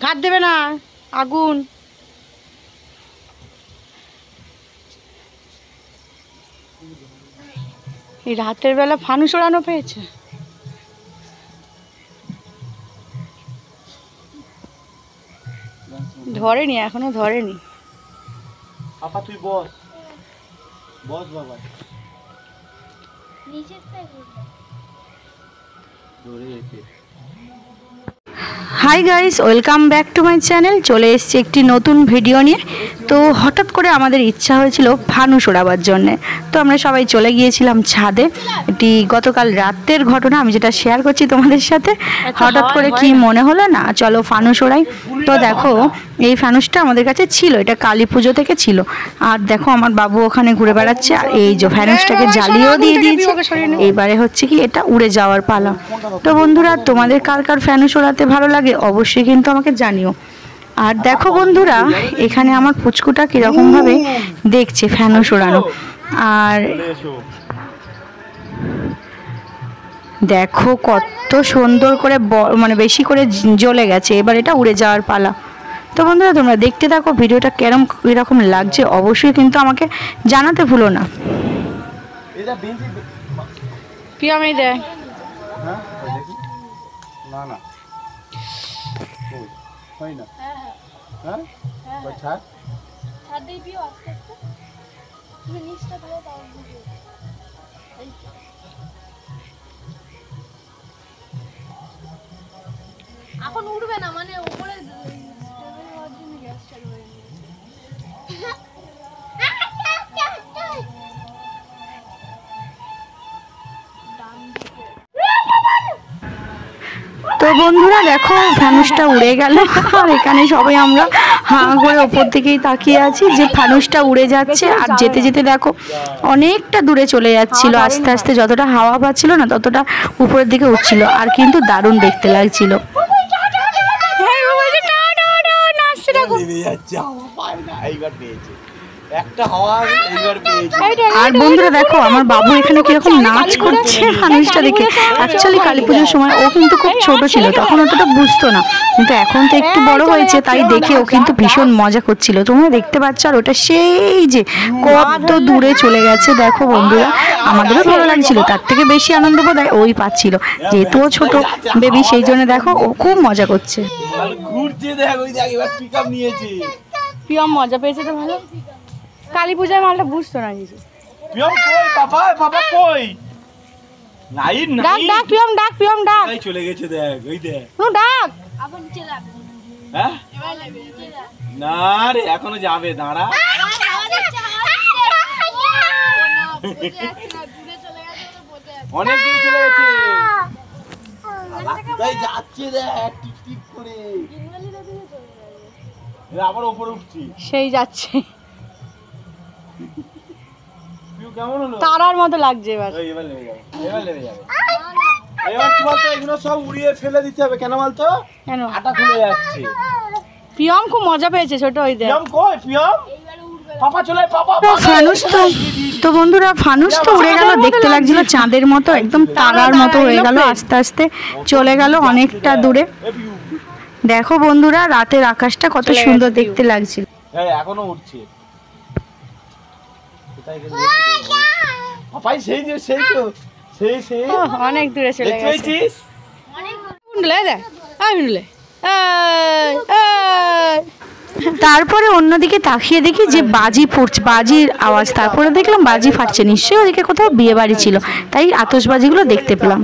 কাট দেবে না, আগুন। এই রাতের বেলা ফানুস ওড়ানো পেয়েছে। ধরেনি, এখনো ধরেনি। আপা তুই বস বস বাবা। Hi guys, welcome back to my channel. চলে এসেছি একটি নতুন ভিডিও নিয়ে। তো হঠাৎ করে আমাদের ইচ্ছা হয়েছিল ফানুস ওড়াবার জন্যে, তো আমরা সবাই চলে গিয়েছিলাম ছাদে। এটি গতকাল রাতের ঘটনা, আমি যেটা শেয়ার করছি তোমাদের সাথে। হঠাৎ করে কি মনে হলো না চলো ফানুস ওড়াই। তো দেখো এই ফানুসটা আমাদের কাছে ছিল, এটা কালী পুজো থেকে ছিল। আর দেখো আমার বাবু ওখানে ঘুরে বেড়াচ্ছে, আর এই যে ফানুসটাকে জ্বালিয়েও দিয়ে দিয়েছে। এইবারে হচ্ছে কি এটা উড়ে যাওয়ার পালা। তো বন্ধুরা, তোমাদের কার কার ফানুস ওড়াতে ভালো লাগে অবশ্যই কিন্তু আমাকে জানিও। আর দেখো বন্ধুরা, এখানে আমার পুচকুটা কিরকম ভাবে দেখছে ফানুস ওড়ানো। আর দেখো কত সুন্দর করে মানে বেশি করে জ্বলে গেছে, এবার এটা উড়ে যাওয়ার পালা। তো বন্ধুরা, তোমরা দেখতে থাকো ভিডিওটা কিরকম লাগছে অবশ্যই কিন্তু আমাকে জানাতে ভুলো না। পিয়ামি দে না না হয় না। হ্যাঁ ছাড় ছাড় দেই পিও আস্তে আস্তে। তুমি নিচটা ধরে দাও। এখন উড়বে না, মানে উপরে স্টেবল হওয়ার জন্য গ্যাস চালু হয়ে গেছে। তো বন্ধুরা দেখো ফানুসটা উড়ে গেল, আর এখানে সবাই আমরা হাঁ করে ওপর দিকেই তাকিয়ে আছি যে ফানুসটা উড়ে যাচ্ছে। আর যেতে যেতে দেখো অনেকটা দূরে চলে যাচ্ছিল, আস্তে আস্তে যতটা হাওয়া পাচ্ছিল না ততটা উপরের দিকে উঠছিল, আর কিন্তু দারুণ দেখতে লাগছিল। আর বন্ধুরা দেখো আমার বাবু এখানে কিরকম নাচ করছে ফানুসটা দেখে। অ্যাকচুয়ালি কালী পুজোর সময় ও কিন্তু খুব ছোট ছিল, তখন অতটা বুঝতো না, কিন্তু এখন তো একটু বড় হয়েছে, তাই দেখে ও কিন্তু ভীষণ মজা করছিল। তোমরা দেখতে পাচ্ছ, আর ওটা সেই যে কত দূরে চলে গেছে দেখো বন্ধুরা। আমাদেরও ভালো লাগছিল, তার থেকে বেশি আনন্দ বোধ হয় ওই পাচ্ছিল, যেহেতু ও ছোট বেবি, সেই জন্য দেখো ও খুব মজা করছে। পিয়ম মজা পেয়েছে তো ভালো। কালী পূজায় মালটা বুঝতো না কিছু। পিয়ম কই বাবা, বাবা কই? নাই নাই, ডাক ডাক পিয়ম, ডাক পিয়ম, ডাক। এই চলে গেছে দেখ, ওই দেখ। ও ডাক। আবার নিচে যাবে। হ্যাঁ? এবার যাবে, নিচে যা। না রে, এখনো যাবে, দাঁড়া। অনেক দূরে চলে গেছে। তাই যাচ্ছে দেখ, টিপ টিপ করে। আবার উপরে উঠছি। সেই যাচ্ছে। কেমন হলো? তারার মতো লাগছে এবার। এবার লেগে যাবে, এবার লেগে যাবে। এবার কি বলতো, এগুলো সব উড়িয়ে ফেলে দিতে হবে। কেন বলতো? কেন? আটা খুলে যাচ্ছে। পিয়ম খুব মজা পেয়েছে ছোট, ওই দেখ। পিয়ম কই পিয়ম? পাপা চলে, পাপা। ফানুস তো বন্ধুরা ফানুস তো উড়ে গেল, দেখতে লাগছিল চাঁদের মতো, একদম তারার মতো হয়ে গেল, আস্তে আস্তে চলে গেল অনেকটা দূরে। দেখো বন্ধুরা রাতের আকাশটা কত সুন্দর দেখতে লাগছিল। হ্যাঁ এখনো উঠছে। পাপাই সেই যে সেই তো সেই সেই অনেক দূরে চলে গেছে। দেখছিস? মিন্ডুলে দেখ, আয় মিন্ডুলে। তারপরে অন্যদিকে তাকিয়ে দেখি যে বাজি ফুটছে, বাজির আওয়াজ। তারপরে দেখলাম বাজি ফাটছে, নিশ্চয়ই ওদিকে কোথাও বিয়ে বাড়ি ছিল, তাই আতশবাজিগুলো দেখতে পেলাম।